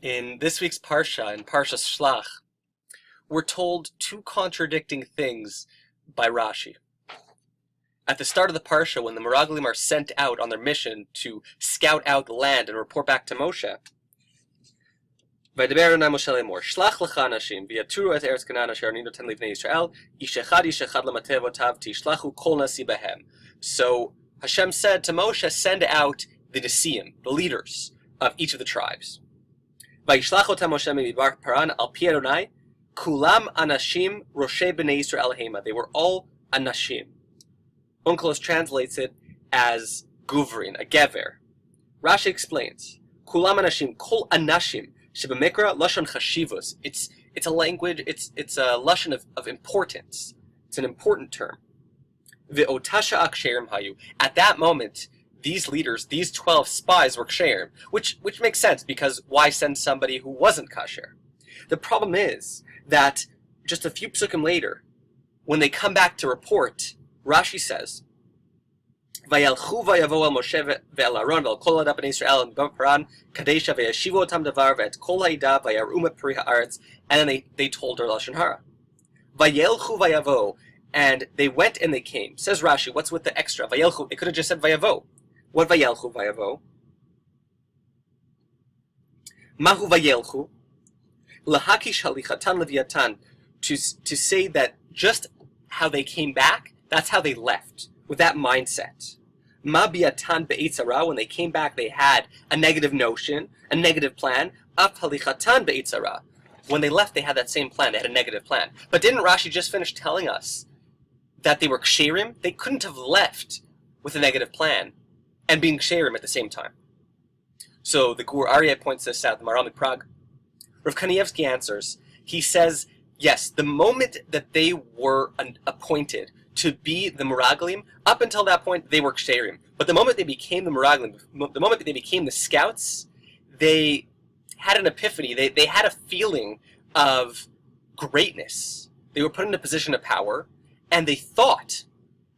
In this week's parsha, in Parshas Shelach, we're told two contradicting things by Rashi. At the start of the parsha, when the Meraglim are sent out on their mission to scout out the land and report back to Moshe, "Vaydaber Adonai Moshe lemor, Shlach lecha anashim, v'yaturu et eretz Canaan asher ani noten livnei Yisrael, ish echad lamatevotav tishlachu kol nasi behem." So Hashem said to Moshe, send out the Nesiim, the leaders of each of the tribes. Vayishlach otam Moshe midbar paran al pi Adonai, kulam anashim roshei bnei Yisrael hema. They were all anashim. Onkelos translates it as guvrin, a gever. Rashi explains, kulam anashim, kol anashim, shebamikra lashon chashivus. It's a language, it's a lashon of importance. It's an important term. Ve'otasha aksherim hayu. At that moment, these leaders, these 12 spies were ksherim, which makes sense, because why send somebody who wasn't kasher? The problem is that just a few psukim later, when they come back to report, Rashi says, "Vayalchu vayavo el Moshe ve'el Aaron ve'el kol ha'ada b'nei Yisrael midbar paran kadesha ve'yashivu otam dvar ve'et kol ha'ida vayaru peri ha'aretz." And then they told her lashon hara. Vayelchu vayavo, and they went and they came. Says Rashi, what's with the extra? Vayelchu, it could have just said vayavo. What vayelchu vayavo? Mahu vayelchu lahakish halichatan leviatan, to say that just how they came back, that's how they left, with that mindset. Ma biatan be'itzara, when they came back, they had a negative notion, a negative plan. Af halichatan be'itzara, when they left, they had that same plan, they had a negative plan. But didn't Rashi just finish telling us that they were ksherim? They couldn't have left with a negative plan and being ksherim at the same time. So the Gur Aryeh points this out, the Maharal Prague. Rav Kanievsky answers, he says, yes, the moment that they were appointed to be the Meraglim, up until that point, they were ksherim. But the moment they became the Meraglim, the moment that they became the scouts, they had an epiphany. They had a feeling of greatness. They were put in a position of power, and they thought,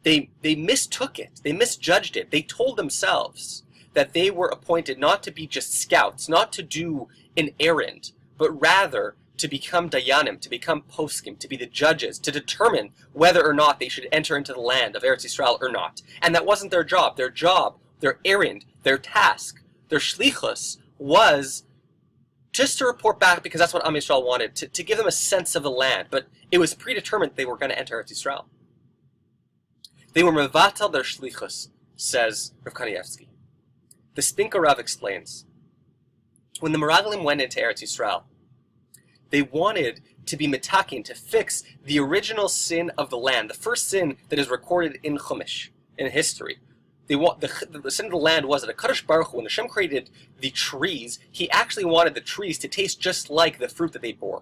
they mistook it. They misjudged it. They told themselves that they were appointed not to be just scouts, not to do an errand, but rather to become dayanim, to become poskim, to be the judges, to determine whether or not they should enter into the land of Eretz Yisrael or not. And that wasn't their job. Their job, their errand, their task, their shlichus was just to report back, because that's what Am Yisrael wanted, to give them a sense of the land. But it was predetermined they were going to enter Eretz Yisrael. They were mevatel their shlichus, says Rav Kanievsky. The Spinka Rav explains, when the Meraglim went into Eretz Yisrael, they wanted to be mitakin, to fix the original sin of the land, the first sin that is recorded in Chumash, in history. The sin of the land was that HaKadosh Baruch Hu, when Hashem created the trees, he actually wanted the trees to taste just like the fruit that they bore.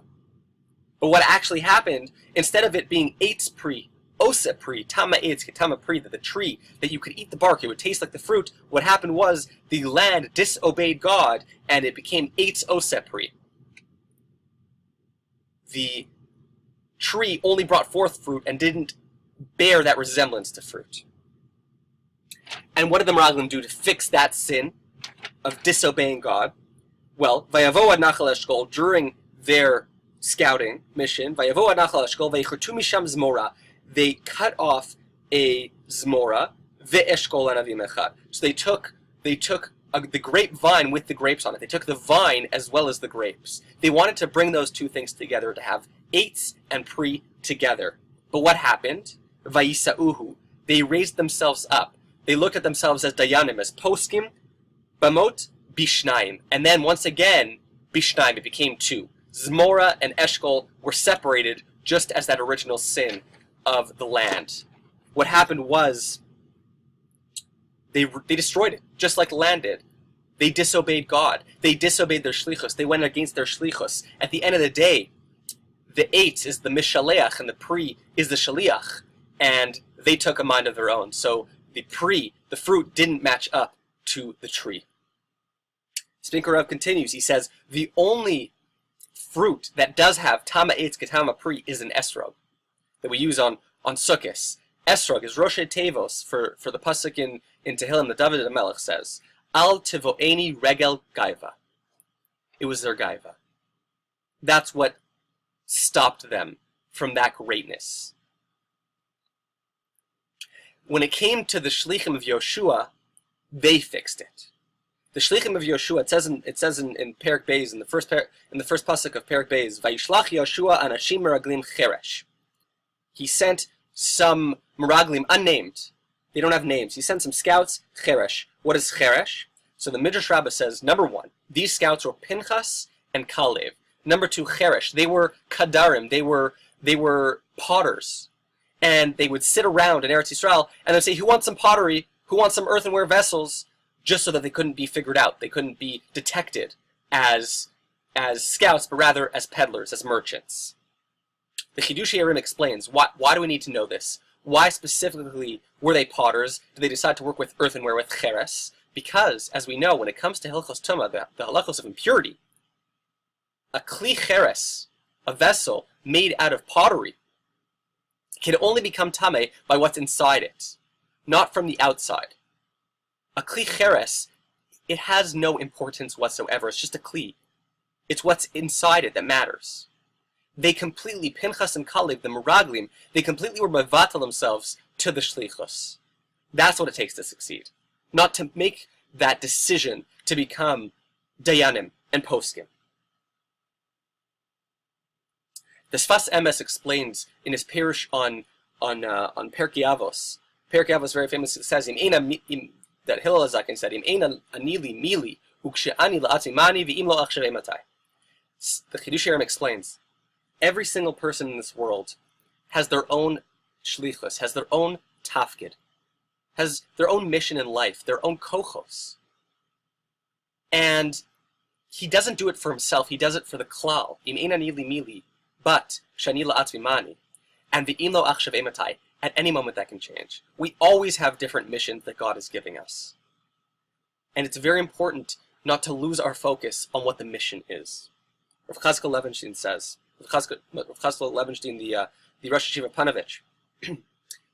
But what actually happened, instead of it being eitz pri, ose pri, tama eitz, tama pri, that the tree, that you could eat the bark, it would taste like the fruit, what happened was the land disobeyed God, and it became eitz ose pri. The tree only brought forth fruit and didn't bear that resemblance to fruit. And what did the Meraglim do to fix that sin of disobeying God? Well, vayavo ad nachal eshkol, during their scouting mission, vayavo ad nachal eshkol, vaychertu misham zmora, they cut off a zmora, ve'eshkol anavim echad. So they took the grapevine with the grapes on it. They took the vine as well as the grapes. They wanted to bring those two things together, to have eitz and pri together. But what happened? Vayisa'uhu. They raised themselves up. They looked at themselves as dayanim, as poskim, bamot, bishnaim. And then once again, bishnaim, it became two. Zmora and eshkol were separated, just as that original sin of the land. What happened was, they destroyed it, just like the land did. They disobeyed God. They disobeyed their shlichus. They went against their shlichus. At the end of the day, the eitz is the mishaleach and the pri is the shaliach. And they took a mind of their own. So the pri, the fruit, didn't match up to the tree. Spinka Rav continues. He says, the only fruit that does have tama eitz ketama pri is an esrog that we use on Sukkos. Esrog is Rosh Tevos for the pasuk in Tehillim that David HaMelech says, Al tivo'eni regel gaiva. It was their gaiva. That's what stopped them from that greatness. When it came to the shlichim of Yoshua, they fixed it. The shlichim of Yoshua, it says in Perek Beis, in the first pasuk of Perek Beis, Vayishlach Yoshua anashim meraglim cheresh. He sent some meraglim, unnamed. They don't have names. He sent some scouts, cheresh. What is cheresh? So the Midrash Rabbah says, number one, these scouts were Pinchas and Kalev. Number two, cheresh. They were kadarim. They were potters. And they would sit around in Eretz Yisrael and they'd say, who wants some pottery? Who wants some earthenware vessels? Just so that they couldn't be figured out. They couldn't be detected as scouts, but rather as peddlers, as merchants. The Chidushei Arim explains, why do we need to know this? Why specifically were they potters? Did they decide to work with earthenware, with cheres? Because, as we know, when it comes to Hilchos Tumah, the halachos of impurity, a kli cheres, a vessel made out of pottery, can only become tameh by what's inside it, not from the outside. A kli cheres, it has no importance whatsoever. It's just a kli. It's what's inside it that matters. They completely, Pinchas and Kalev, the meraglim, they completely were mevatel themselves to the shlichus. That's what it takes to succeed. Not to make that decision to become dayanim and poskim. The Sfas Emes explains in his Pirush on Perkei Avos. Perkei Avos very famously says, that Hillel HaZaken said, Im eina anili mili, ukshe'ani la'atzimani v'im lo achshavei matai. The Chidushei Arim explains, every single person in this world has their own shlichus, has their own tafkid, has their own mission in life, their own kochos. And he doesn't do it for himself, he does it for the klal. Im eina anili mili, but shani la'atzimani, and v'im lo achshavei matai. At any moment that can change. We always have different missions that God is giving us. And it's very important not to lose our focus on what the mission is. Rav Chazkel Levenstein says, Rav Chazkel Levenstein, the Rosh Yeshiva Panovich,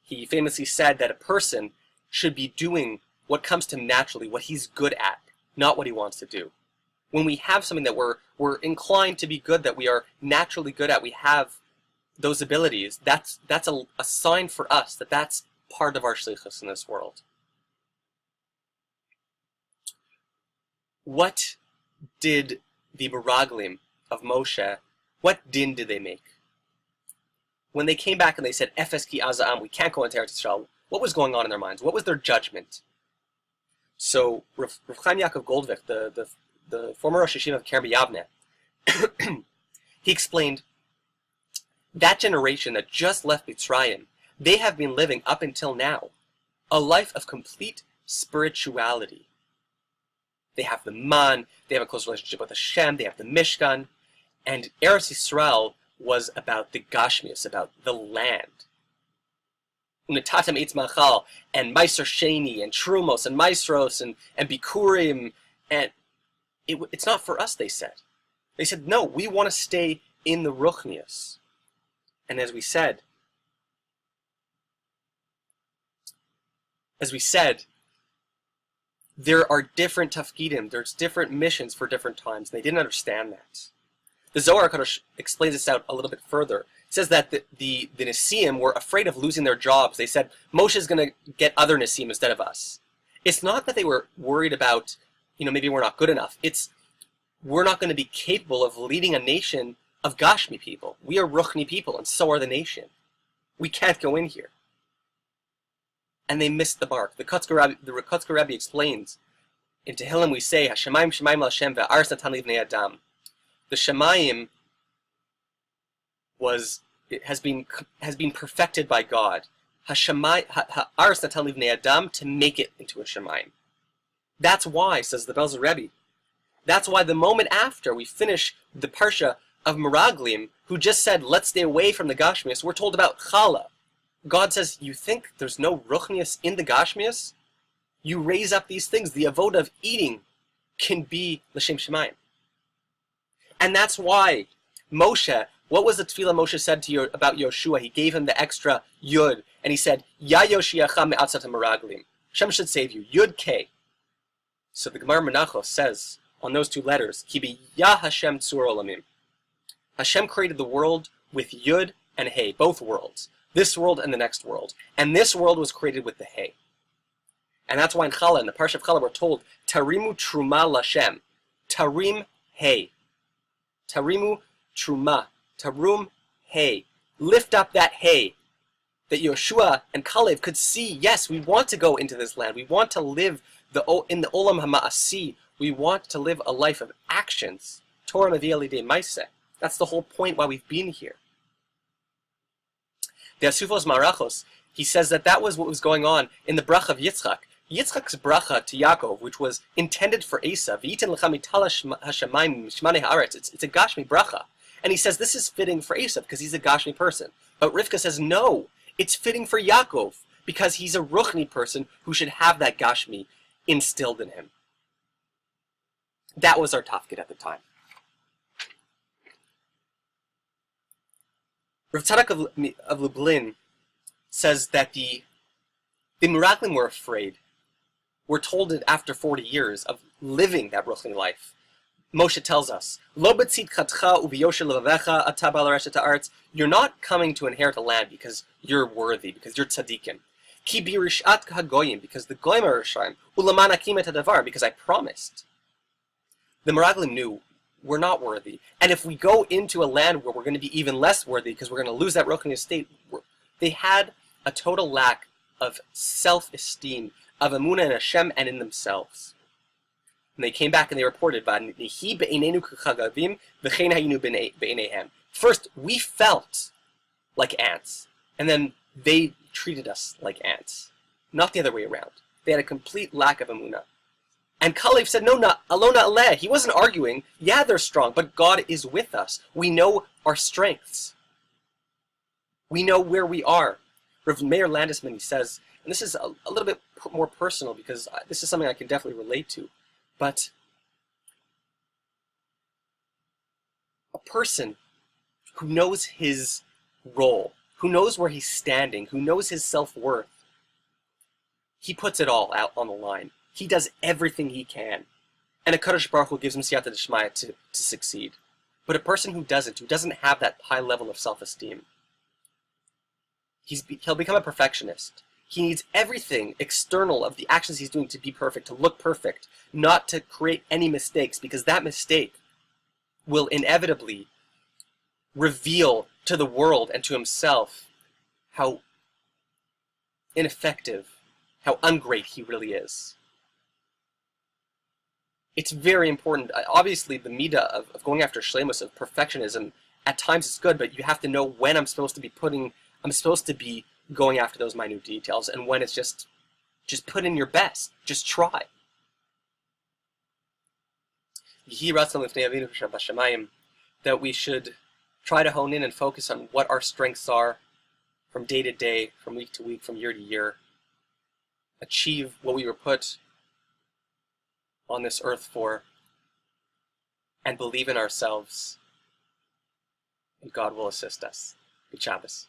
he famously said that a person should be doing what comes to him naturally, what he's good at, not what he wants to do. When we have something that we're inclined to be good, that we are naturally good at, we have those abilities, that's a sign for us that that's part of our shlichus in this world. What did the meraglim of Moshe, what din did they make? When they came back and they said, Efes ki azam, we can't go into Eretz Yisrael, what was going on in their minds? What was their judgment? So Rav Chaim Yaakov Goldvik, the former Rosh Yeshiva of Kerem Yavne, he explained, that generation that just left Mitzrayim, they have been living up until now a life of complete spirituality. They have the man, they have a close relationship with Hashem, they have the Mishkan, and Eretz Yisrael was about the Gashmius, about the land. Unetatem Eitz Machal, and Meiser Sheni, and Trumos, and Maestros, and Bikurim, and it's not for us, they said. They said, no, we want to stay in the Ruchnius. And as we said, there are different tafkidim, there's different missions for different times. They didn't understand that. The Zohar HaKadosh explains this out a little bit further. It says that the Nesiim were afraid of losing their jobs. They said, Moshe is going to get other Nesiim instead of us. It's not that they were worried about, maybe we're not good enough. It's, we're not going to be capable of leading a nation of Gashmi people. We are Ruchni people, and so are the nation. We can't go in here. And they missed the mark. The Kotzker Rebbe explains, in Tehillim we say, Hashemayim Shemayim L'Hashem ve'aretz natan livnei Adam. The Shemayim has been perfected by God. Ha'aretz natan livnei Adam, to make it into a Shemayim. That's why, says the Belzer Rebbe, that's why the moment after we finish the parsha of Meraglim, who just said, let's stay away from the Gashmias, we're told about Chala. God says, you think there's no Ruchnius in the Gashmias? You raise up these things. The avoda of eating can be L'Shem Shemayim. And that's why Moshe, what was the tefillah Moshe said to about Yoshua? He gave him the extra Yud, and he said, Ya Yoshiacha me'atzat Meraglim. Hashem should save you. Yud K. So the Gemara Menachos says, on those two letters. Ki b'yah Hashem tzur olamim. Hashem created the world with Yud and Hey, both worlds. This world and the next world. And this world was created with the Hey. And that's why in Chala, in the parsha of Chala, we're told, Tarimu truma lashem. Tarim Hey. Tarimu truma. Tarum Hey. Lift up that Hey. That Yoshua and Kalev could see, yes, we want to go into this land. We want to live in the Olam HaMa'asi. We want to live a life of actions. Torah Mevi Alidei Maaseh. That's the whole point why we've been here. The Asufos Marachos, he says that was what was going on in the bracha of Yitzchak. Yitzchak's bracha to Yaakov, which was intended for Esav, V'yiten lecha mitala hashamayim mishmanei haaretz. It's a Gashmi bracha. And he says this is fitting for Esav because he's a Gashmi person. But Rivka says no, it's fitting for Yaakov because he's a Ruchni person who should have that Gashmi instilled in him. That was our tafkid at the time. Rav Tzadok of Lublin says that the Meraglim were afraid. We're told it after 40 years of living that Ruchni life. Moshe tells us, Lo b'tzidchatcha u'b'yosher levavecha ata ba'al hareshet ha'aretz. You're not coming to inherit a land because you're worthy, because you're tzaddikim. Ki b'rishat hagoyim, because the goyim are rishayim. U'laman hakim et dvar, because I promised. The Meraglim knew we're not worthy. And if we go into a land where we're going to be even less worthy because we're going to lose that Ruchni estate, they had a total lack of self-esteem, of emunah in Hashem and in themselves. And they came back and they reported, first, we felt like ants, and then they treated us like ants. Not the other way around. They had a complete lack of emunah. And Kalev said, no, not alona aleh. He wasn't arguing. Yeah, they're strong, but God is with us. We know our strengths. We know where we are. Rav Meir Landesman, he says, and this is a little bit more personal because this is something I can definitely relate to, but a person who knows his role, who knows where he's standing, who knows his self-worth, he puts it all out on the line. He does everything he can. And a Kadosh Baruch Hu gives him siyata d'shmaya to succeed. But a person who doesn't have that high level of self-esteem, he'll become a perfectionist. He needs everything external of the actions he's doing to be perfect, to look perfect, not to create any mistakes, because that mistake will inevitably reveal to the world and to himself how ineffective, how ungreat he really is. It's very important. Obviously, the midah of going after shleimus, of perfectionism, at times it's good, but you have to know when I'm supposed to be going after those minute details, and when it's just put in your best. Just try. That we should try to hone in and focus on what our strengths are from day to day, from week to week, from year to year. Achieve what we were put on this earth for, and believe in ourselves, and God will assist us. Good Shabbos.